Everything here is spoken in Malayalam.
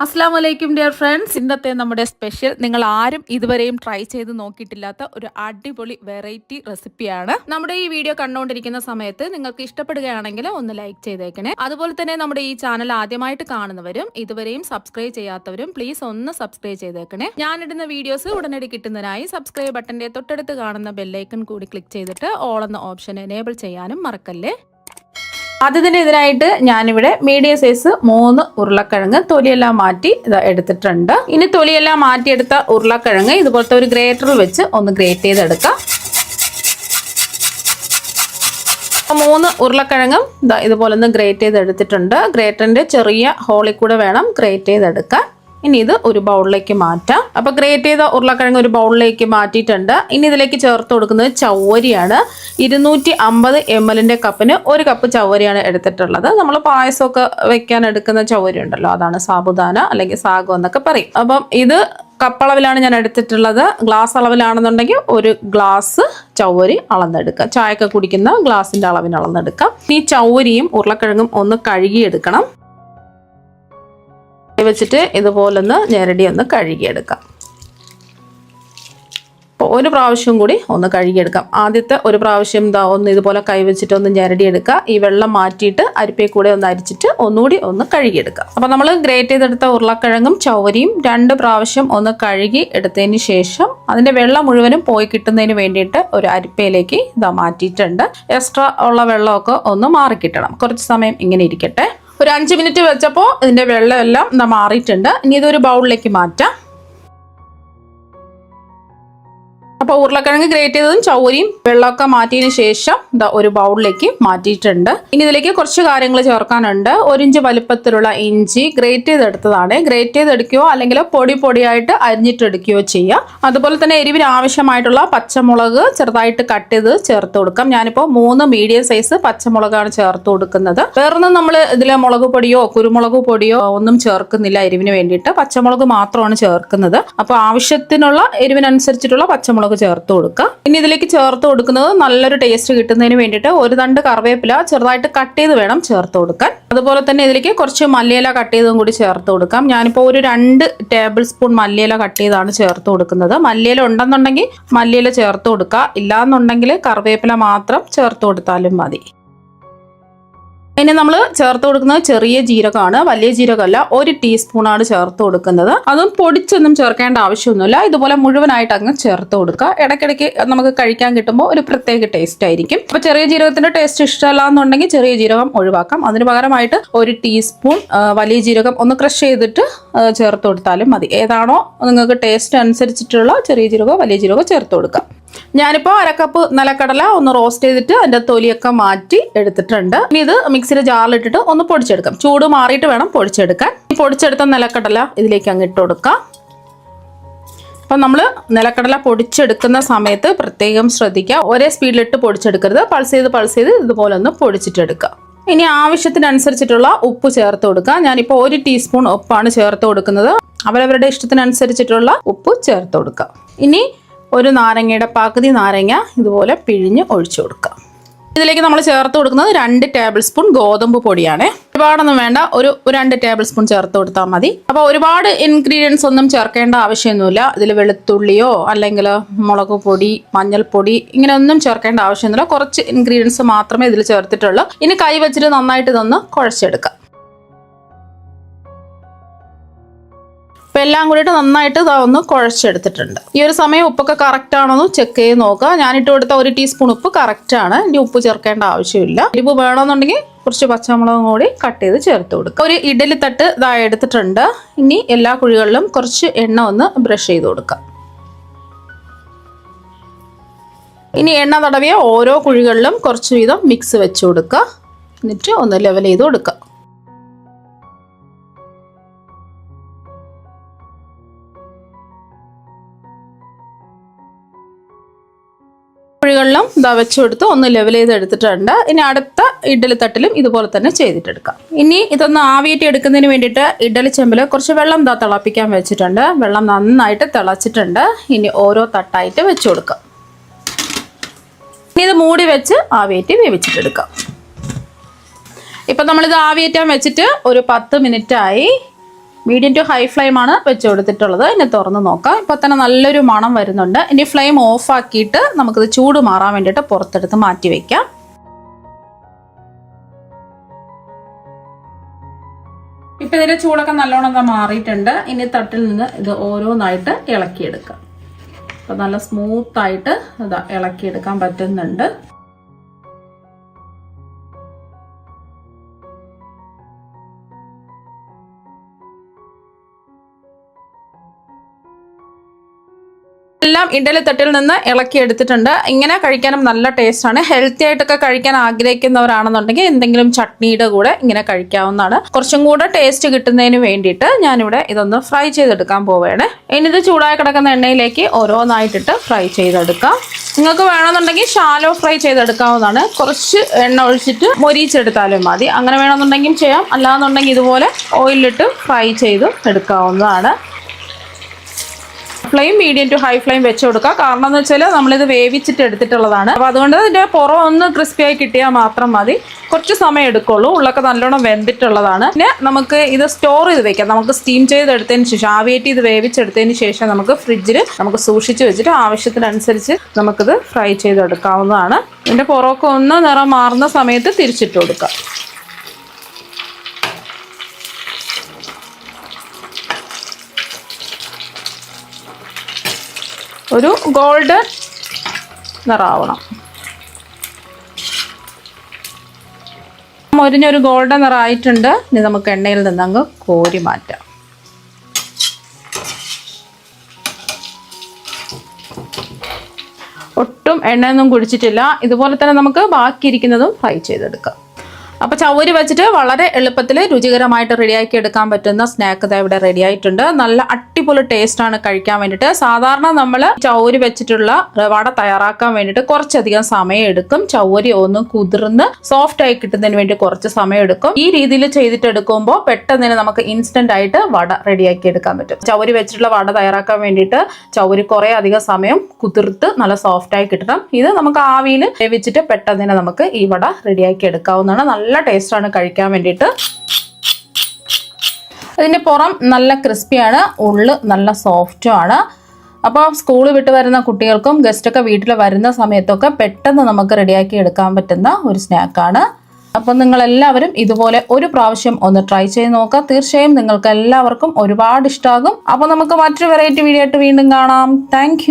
അസ്സലാമു അലൈക്കും ഡിയർ ഫ്രണ്ട്സ്. ഇന്നത്തെ നമ്മുടെ സ്പെഷ്യൽ നിങ്ങൾ ആരും ഇതുവരെയും ട്രൈ ചെയ്ത് നോക്കിയിട്ടില്ലാത്ത ഒരു അടിപൊളി വെറൈറ്റി റെസിപ്പിയാണ്. നമ്മുടെ ഈ വീഡിയോ കണ്ടുകൊണ്ടിരിക്കുന്ന സമയത്ത് നിങ്ങൾക്ക് ഇഷ്ടപ്പെടുകയാണെങ്കിൽ ഒന്ന് ലൈക്ക് ചെയ്തേക്കണേ. അതുപോലെ തന്നെ നമ്മുടെ ഈ ചാനൽ ആദ്യമായിട്ട് കാണുന്നവരും ഇതുവരെയും സബ്സ്ക്രൈബ് ചെയ്യാത്തവരും പ്ലീസ് ഒന്ന് സബ്സ്ക്രൈബ് ചെയ്തേക്കണേ. ഞാനിടുന്ന വീഡിയോസ് ഉടനടി കിട്ടുന്നതിനായി സബ്സ്ക്രൈബ് ബട്ടന്റെ തൊട്ടടുത്ത് കാണുന്ന ബെല്ലൈക്കൺ കൂടി ക്ലിക്ക് ചെയ്തിട്ട് ഓൾ എന്ന ഓപ്ഷൻ എനേബിൾ ചെയ്യാനും മറക്കല്ലേ. ആദ്യത്തിന് ഇതിനായിട്ട് ഞാനിവിടെ മീഡിയം സൈസ് 3 ഉരുളക്കിഴങ്ങ് തൊലിയെല്ലാം മാറ്റി എടുത്തിട്ടുണ്ട്. ഇനി തൊലിയെല്ലാം മാറ്റിയെടുത്ത ഉരുളക്കിഴങ്ങ് ഇതുപോലത്തെ ഒരു ഗ്രേറ്ററിൽ വെച്ച് ഒന്ന് ഗ്രേറ്റ് ചെയ്തെടുക്കാം. 3 ഉരുളക്കിഴങ്ങും ഇതുപോലെ ഒന്ന് ഗ്രേറ്റ് ചെയ്തെടുത്തിട്ടുണ്ട്. ഗ്രേറ്ററിന്റെ ചെറിയ ഹോളിൽ കൂടെ വേണം ഗ്രേറ്റ് ചെയ്തെടുക്കാൻ. ഇനി ഇത് ഒരു ബൗളിലേക്ക് മാറ്റാം. അപ്പൊ ഗ്രേറ്റ് ചെയ്ത ഉരുളക്കിഴങ്ങ് ഒരു ബൗളിലേക്ക് മാറ്റിയിട്ടുണ്ട്. ഇനി ഇതിലേക്ക് ചേർത്ത് കൊടുക്കുന്നത് ചവ്വരിയാണ്. 250 ml കപ്പിന് 1 കപ്പ് ചവ്വരിയാണ് എടുത്തിട്ടുള്ളത്. നമ്മൾ പായസമൊക്കെ വെക്കാൻ എടുക്കുന്ന ചവ്വരി ഉണ്ടല്ലോ, അതാണ് സാബുദാന അല്ലെങ്കിൽ സാഗോ എന്നൊക്കെ പറയും. അപ്പം ഇത് കപ്പളവിലാണ് ഞാൻ എടുത്തിട്ടുള്ളത്. ഗ്ലാസ് അളവിലാണെന്നുണ്ടെങ്കിൽ 1 ഗ്ലാസ് ചവ്വരി അളന്നെടുക്കുക. ചായയൊക്കെ കുടിക്കുന്ന ഗ്ലാസിന്റെ അളവിന് അളന്നെടുക്കാം. ഈ ചവ്വരിയും ഉരുളക്കിഴങ്ങും ഒന്ന് കഴുകിയെടുക്കണം. വെച്ചിട്ട് ഇതുപോലൊന്ന് ഞെരടി ഒന്ന് കഴുകിയെടുക്കാം. ഒരു പ്രാവശ്യം കൂടി ഒന്ന് കഴുകിയെടുക്കാം. ആദ്യത്തെ ഒരു പ്രാവശ്യം ഒന്ന് ഇതുപോലെ കൈവച്ചിട്ട് ഒന്ന് ഞെരടിയെടുക്കുക. ഈ വെള്ളം മാറ്റിയിട്ട് അരിപ്പയെ കൂടെ ഒന്ന് അരിച്ചിട്ട് ഒന്നുകൂടി ഒന്ന് കഴുകിയെടുക്കുക. അപ്പം നമ്മൾ ഗ്രേറ്റ് ചെയ്തെടുത്ത ഉരുളക്കിഴങ്ങും ചവ്വരിയും 2 പ്രാവശ്യം ഒന്ന് കഴുകി എടുത്തതിന് ശേഷം അതിൻ്റെ വെള്ളം മുഴുവനും പോയി കിട്ടുന്നതിന് വേണ്ടിയിട്ട് ഒരു അരിപ്പയിലേക്ക് മാറ്റിയിട്ടുണ്ട്. എക്സ്ട്രാ ഉള്ള വെള്ളമൊക്കെ ഒന്ന് മാറിക്കിട്ടണം. കുറച്ച് സമയം ഇങ്ങനെ ഇരിക്കട്ടെ. ഒരു 5 മിനിറ്റ് വെച്ചപ്പോൾ ഇതിൻ്റെ വെള്ളമെല്ലാം മാറിയിട്ടുണ്ട്. ഇനി ഇതൊരു ബൗളിലേക്ക് മാറ്റാം. അപ്പോൾ ഉരുളക്കിഴങ്ങ് ഗ്രേറ്റ് ചെയ്തതും ചവ്വരിയും വെള്ളമൊക്കെ മാറ്റിയതിന് ശേഷം ഒരു ബൗളിലേക്ക് മാറ്റിയിട്ടുണ്ട്. ഇനി ഇതിലേക്ക് കുറച്ച് കാര്യങ്ങൾ ചേർക്കാനുണ്ട്. 1 ഇഞ്ച് വലുപ്പത്തിലുള്ള ഇഞ്ചി ഗ്രേറ്റ് ചെയ്തെടുത്തതാണ്. ഗ്രേറ്റ് ചെയ്തെടുക്കുകയോ അല്ലെങ്കിൽ പൊടിയായിട്ട് അരിഞ്ഞിട്ടെടുക്കുകയോ ചെയ്യാം. അതുപോലെ തന്നെ എരിവിന് ആവശ്യമായിട്ടുള്ള പച്ചമുളക് ചെറുതായിട്ട് കട്ട് ചെയ്ത് ചേർത്ത് കൊടുക്കാം. ഞാനിപ്പോൾ 3 മീഡിയം സൈസ് പച്ചമുളകാണ് ചേർത്ത് കൊടുക്കുന്നത്. വേറൊന്നും നമ്മൾ ഇതിൽ മുളക് പൊടിയോ കുരുമുളക് പൊടിയോ ഒന്നും ചേർക്കുന്നില്ല. എരിവിന് വേണ്ടിയിട്ട് പച്ചമുളക് മാത്രമാണ് ചേർക്കുന്നത്. അപ്പോൾ ആവശ്യത്തിനുള്ള എരിവിനനുസരിച്ചിട്ടുള്ള പച്ചമുളക് ചേർത്ത് കൊടുക്കുക. ഇനി ഇതിലേക്ക് ചേർത്ത് കൊടുക്കുന്നത് നല്ലൊരു ടേസ്റ്റ് കിട്ടുന്നതിന് വേണ്ടിയിട്ട് 1 തണ്ട് കറിവേപ്പില ചെറുതായിട്ട് കട്ട് ചെയ്ത് വേണം ചേർത്ത് കൊടുക്കാൻ. അതുപോലെ തന്നെ ഇതിലേക്ക് കുറച്ച് മല്ലിയില കട്ട് ചെയ്തും കൂടി ചേർത്ത് കൊടുക്കാം. ഞാനിപ്പോൾ ഒരു 2 ടേബിൾ സ്പൂൺ മല്ലിയില കട്ട് ചെയ്താണ് ചേർത്ത് കൊടുക്കുന്നത്. മല്ലിയില ഉണ്ടെന്നുണ്ടെങ്കിൽ മല്ലിയില ചേർത്ത് കൊടുക്കുക. ഇല്ലാന്നുണ്ടെങ്കിൽ കറിവേപ്പില മാത്രം ചേർത്ത് കൊടുത്താലും മതി. ഇനി നമ്മൾ ചേർത്ത് കൊടുക്കുന്നത് ചെറിയ ജീരകമാണ്, വലിയ ജീരകമല്ല. 1 ടീസ്പൂണാണ് ചേർത്ത് കൊടുക്കുന്നത്. അതും പൊടിച്ചൊന്നും ചേർക്കേണ്ട ആവശ്യമൊന്നുമില്ല. ഇതുപോലെ മുഴുവനായിട്ട് അങ്ങ് ചേർത്ത് കൊടുക്കുക. ഇടയ്ക്കിടയ്ക്ക് നമുക്ക് കഴിക്കാൻ കിട്ടുമ്പോൾ ഒരു പ്രത്യേക ടേസ്റ്റ് ആയിരിക്കും. അപ്പോൾ ചെറിയ ജീരകത്തിന്റെ ടേസ്റ്റ് ഇഷ്ടമല്ല എന്നുണ്ടെങ്കിൽ ചെറിയ ജീരകം ഒഴിവാക്കാം. അതിന് പകരമായിട്ട് 1 ടീസ്പൂൺ വലിയ ജീരകം ഒന്ന് ക്രഷ് ചെയ്തിട്ട് ചേർത്ത് കൊടുത്താലും മതി. ഏതാണോ നിങ്ങൾക്ക് ടേസ്റ്റ് അനുസരിച്ചിട്ടുള്ള ചെറിയ ജീരകമോ വലിയ ജീരകമോ ചേർത്ത് കൊടുക്കാം. ഞാനിപ്പോൾ 1 കപ്പ് നിലക്കടല ഒന്ന് റോസ്റ്റ് ചെയ്തിട്ട് അതിൻ്റെ തൊലിയൊക്കെ മാറ്റി എടുത്തിട്ടുണ്ട്. ഇനി ഇത് മിക്സിയുടെ ജാറിലിട്ടിട്ട് ഒന്ന് പൊടിച്ചെടുക്കാം. ചൂട് മാറിയിട്ട് വേണം പൊടിച്ചെടുക്കാൻ. ഈ പൊടിച്ചെടുത്ത നിലക്കടല ഇതിലേക്ക് അങ്ങ് ഇട്ട് കൊടുക്കാം. അപ്പം നമ്മൾ നിലക്കടല പൊടിച്ചെടുക്കുന്ന സമയത്ത് പ്രത്യേകം ശ്രദ്ധിക്കുക. ഒരേ സ്പീഡിലിട്ട് പൊടിച്ചെടുക്കരുത്. പൾസ് ചെയ്ത് ഇതുപോലെ ഒന്ന് പൊടിച്ചിട്ടെടുക്കുക. ഇനി ആവശ്യത്തിനനുസരിച്ചിട്ടുള്ള ഉപ്പ് ചേർത്ത് കൊടുക്കുക. ഞാനിപ്പോൾ 1 ടീസ്പൂൺ ഉപ്പാണ് ചേർത്ത് കൊടുക്കുന്നത്. അവരവരുടെ ഇഷ്ടത്തിനനുസരിച്ചിട്ടുള്ള ഉപ്പ് ചേർത്ത് കൊടുക്കുക. ഇനി ഒരു നാരങ്ങയുടെ പകുതി നാരങ്ങ ഇതുപോലെ പിഴിഞ്ഞ് ഒഴിച്ചു കൊടുക്കുക. ഇതിലേക്ക് നമ്മൾ ചേർത്ത് കൊടുക്കുന്നത് 2 ടേബിൾ സ്പൂൺ ഗോതമ്പ് പൊടിയാണ്. ഒരുപാടൊന്നും വേണ്ട, ഒരു 2 ടേബിൾ സ്പൂൺ ചേർത്ത് കൊടുത്താൽ മതി. അപ്പോൾ ഒരുപാട് ഇൻഗ്രീഡിയൻസ് ഒന്നും ചേർക്കേണ്ട ആവശ്യമൊന്നുമില്ല. ഇതിൽ വെളുത്തുള്ളിയോ അല്ലെങ്കിൽ മുളക് പൊടി, മഞ്ഞൾപ്പൊടി ഇങ്ങനെ ഒന്നും ചേർക്കേണ്ട ആവശ്യമൊന്നുമില്ല. കുറച്ച് ഇൻഗ്രീഡിയൻസ് മാത്രമേ ഇതിൽ ചേർത്തിട്ടുള്ളൂ. ഇനി കൈ വെച്ചിട്ട് നന്നായിട്ട് ഇതൊന്ന് കുഴച്ചെടുക്കാം. അപ്പം എല്ലാം കൂടിയിട്ട് നന്നായിട്ട് ഒന്ന് കുഴച്ചെടുത്തിട്ടുണ്ട്. ഈ ഒരു സമയം ഉപ്പൊക്കെ കറക്റ്റ് ആണോ എന്ന് ചെക്ക് ചെയ്ത് നോക്കുക. ഞാനിട്ട് കൊടുത്ത 1 ടീസ്പൂൺ ഉപ്പ് കറക്റ്റാണ്. ഇനി ഉപ്പ് ചേർക്കേണ്ട ആവശ്യമില്ല. എരിവ് വേണമെന്നുണ്ടെങ്കിൽ കുറച്ച് പച്ചമുളകും കൂടി കട്ട് ചെയ്ത് ചേർത്ത് കൊടുക്കുക. ഒരു ഇഡലി തട്ട് എടുത്തിട്ടുണ്ട്. ഇനി എല്ലാ കുഴികളിലും കുറച്ച് എണ്ണ ഒന്ന് ബ്രഷ് ചെയ്ത് കൊടുക്കുക. ഇനി എണ്ണ തടവിയ ഓരോ കുഴികളിലും കുറച്ച് വീതം മിക്സ് വെച്ച് കൊടുക്കുക. എന്നിട്ട് ഒന്ന് ലെവൽ ചെയ്ത് കൊടുക്കുക. കുഴികളിലും വെച്ച് കൊടുത്ത് ഒന്ന് ലെവൽ ചെയ്ത് എടുത്തിട്ടുണ്ട്. ഇനി അടുത്ത ഇഡ്ഡലി തട്ടിലും ഇതുപോലെ തന്നെ ചെയ്തിട്ടെടുക്കാം. ഇനി ഇതൊന്ന് ആവിയേറ്റി എടുക്കുന്നതിന് വേണ്ടിയിട്ട് ഇഡ്ഡലി ചെമ്പിൽ കുറച്ച് വെള്ളം തിളപ്പിക്കാൻ വെച്ചിട്ടുണ്ട്. വെള്ളം നന്നായിട്ട് തിളച്ചിട്ടുണ്ട്. ഇനി ഓരോ തട്ടായിട്ട് വെച്ച് കൊടുക്കാം. ഇനി ഇത് മൂടി വെച്ച് ആവിയേറ്റി വേവിച്ചിട്ടെടുക്കാം. ഇപ്പം നമ്മളിത് ആവിയേറ്റാൻ വെച്ചിട്ട് ഒരു 10 മിനിറ്റായി. മീഡിയം ടു ഹൈ ഫ്ലെയിം ആണ് വെച്ച് കൊടുത്തിട്ടുള്ളത്. ഇനി തുറന്ന് നോക്കാം. ഇപ്പോൾ തന്നെ നല്ലൊരു മണം വരുന്നുണ്ട്. ഇനി ഫ്ലെയിം ഓഫ് ആക്കിയിട്ട് നമുക്കിത് ചൂട് മാറാൻ വേണ്ടിയിട്ട് പുറത്തെടുത്ത് മാറ്റി വയ്ക്കാം. ഇപ്പം ഇതിൻ്റെ ചൂടൊക്കെ നല്ലോണം മാറിയിട്ടുണ്ട്. ഇനി തട്ടിൽ നിന്ന് ഇത് ഓരോന്നായിട്ട് ഇളക്കിയെടുക്കാം. അപ്പം നല്ല സ്മൂത്തായിട്ട് ഇതാ ഇളക്കിയെടുക്കാൻ പറ്റുന്നുണ്ട്. എല്ലാം ഇഡലി തട്ടിൽ നിന്ന് ഇളക്കി എടുത്തിട്ടുണ്ട്. ഇങ്ങനെ കഴിക്കാനും നല്ല ടേസ്റ്റാണ്. ഹെൽത്തി ആയിട്ടൊക്കെ കഴിക്കാൻ ആഗ്രഹിക്കുന്നവരാണെന്നുണ്ടെങ്കിൽ എന്തെങ്കിലും ചട്നിയുടെ കൂടെ ഇങ്ങനെ കഴിക്കാവുന്നതാണ്. കുറച്ചും കൂടെ ടേസ്റ്റ് കിട്ടുന്നതിന് വേണ്ടിയിട്ട് ഞാനിവിടെ ഇതൊന്ന് ഫ്രൈ ചെയ്തെടുക്കാൻ പോവുകയാണ്. ഇനി ഇത് ചൂടായി കിടക്കുന്ന എണ്ണയിലേക്ക് ഓരോന്നായിട്ടിട്ട് ഫ്രൈ ചെയ്തെടുക്കാം. നിങ്ങൾക്ക് വേണമെന്നുണ്ടെങ്കിൽ ഷാലോ ഫ്രൈ ചെയ്തെടുക്കാവുന്നതാണ്. കുറച്ച് എണ്ണ ഒഴിച്ചിട്ട് മൊരിച്ചെടുത്താലും മതി. അങ്ങനെ വേണമെന്നുണ്ടെങ്കിൽ ചെയ്യാം. അല്ലാന്നുണ്ടെങ്കിൽ ഇതുപോലെ ഓയിലിട്ട് ഫ്രൈ ചെയ്ത് എടുക്കാവുന്നതാണ്. Flame medium to high flame വെച്ച് കൊടുക്കുക. കാരണം എന്ന് വെച്ചാൽ നമ്മളിത് വേവിച്ചിട്ട് എടുത്തിട്ടുള്ളതാണ്. അപ്പോൾ അതുകൊണ്ട് ഇതിൻ്റെ പുറം ഒന്ന് ക്രിസ്പിയായി കിട്ടിയാൽ മാത്രം മതി. കുറച്ച് സമയം എടുക്കുള്ളൂ. ഉള്ളൊക്കെ നല്ലോണം വെന്തിട്ടുള്ളതാണ്. പിന്നെ നമുക്ക് ഇത് സ്റ്റോർ ചെയ്ത് വെക്കാം. നമുക്ക് സ്റ്റീം ചെയ്തെടുത്തതിന് ശേഷം ആവിയേറ്റ് ചെയ്ത് വേവിച്ചെടുത്തതിന് ശേഷം നമുക്ക് ഫ്രിഡ്ജിൽ നമുക്ക് സൂക്ഷിച്ച് വെച്ചിട്ട് ആവശ്യത്തിനനുസരിച്ച് നമുക്കിത് ഫ്രൈ ചെയ്തെടുക്കാവുന്നതാണ്. ഇതിൻ്റെ പുറമൊക്കെ ഒന്ന് നിറം മാറുന്ന സമയത്ത് തിരിച്ചിട്ട് കൊടുക്കാം. ഒരു ഗോൾഡൻ നിറാവണം. മൊരിഞ്ഞൊരു ഗോൾഡൻ നിറായിട്ടുണ്ട്. ഇനി നമുക്ക് എണ്ണയിൽ നിന്ന് അങ്ങ് കോരി മാറ്റാം. ഒട്ടും എണ്ണയൊന്നും കുടിച്ചിട്ടില്ല. ഇതുപോലെ തന്നെ നമുക്ക് ബാക്കിയിരിക്കുന്നതും ഫ്രൈ ചെയ്തെടുക്കാം. അപ്പോൾ ചവ്വരി വെച്ചിട്ട് വളരെ എളുപ്പത്തിൽ രുചികരമായിട്ട് റെഡിയാക്കി എടുക്കാൻ പറ്റുന്ന സ്നാക്ക് ഇതാ ഇവിടെ റെഡി ആയിട്ടുണ്ട്. നല്ല അടിപൊളി ടേസ്റ്റാണ് കഴിക്കാൻ വേണ്ടിയിട്ട്. സാധാരണ നമ്മൾ ചവ്വരി വെച്ചിട്ടുള്ള വട തയ്യാറാക്കാൻ വേണ്ടിയിട്ട് കുറച്ചധികം സമയം എടുക്കും. ചവ്വരി ഒന്ന് കുതിർന്ന് സോഫ്റ്റ് ആയി കിട്ടുന്നതിന് വേണ്ടി കുറച്ച് സമയം എടുക്കും. ഈ രീതിയിൽ ചെയ്തിട്ട് എടുക്കുമ്പോൾ പെട്ടെന്ന് തന്നെ നമുക്ക് ഇൻസ്റ്റന്റ് ആയിട്ട് വട റെഡിയാക്കി എടുക്കാൻ പറ്റും. ചവ്വരി വെച്ചിട്ടുള്ള വട തയ്യാറാക്കാൻ വേണ്ടിയിട്ട് ചവ്വരി കുറേ അധികം സമയം കുതിർത്ത് നല്ല സോഫ്റ്റ് ആയി കിട്ടണം. ഇത് നമുക്ക് ആവിയിൽ വേവിച്ചിട്ട് പെട്ടെന്ന് തന്നെ നമുക്ക് ഈ വട റെഡിയാക്കി എടുക്കാവുന്നതാണ്. നല്ല ടേസ്റ്റാണ് കഴിക്കാൻ വേണ്ടിയിട്ട്. ഇതിൻ്റെ പുറം നല്ല ക്രിസ്പിയാണ്, ഉള്ളു നല്ല സോഫ്റ്റും ആണ്. അപ്പോൾ സ്കൂൾ വിട്ട് വരുന്ന കുട്ടികൾക്കും ഗസ്റ്റൊക്കെ വീട്ടിൽ വരുന്ന സമയത്തൊക്കെ പെട്ടെന്ന് നമുക്ക് റെഡിയാക്കി എടുക്കാൻ പറ്റുന്ന ഒരു സ്നാക്കാണ്. അപ്പം നിങ്ങളെല്ലാവരും ഇതുപോലെ ഒരു പ്രാവശ്യം ഒന്ന് ട്രൈ ചെയ്ത് നോക്കുക. തീർച്ചയായും നിങ്ങൾക്ക് എല്ലാവർക്കും ഒരുപാട് ഇഷ്ടമാകും. അപ്പോൾ നമുക്ക് മറ്റൊരു വെറൈറ്റി വീഡിയോ ആയിട്ട് വീണ്ടും കാണാം. താങ്ക്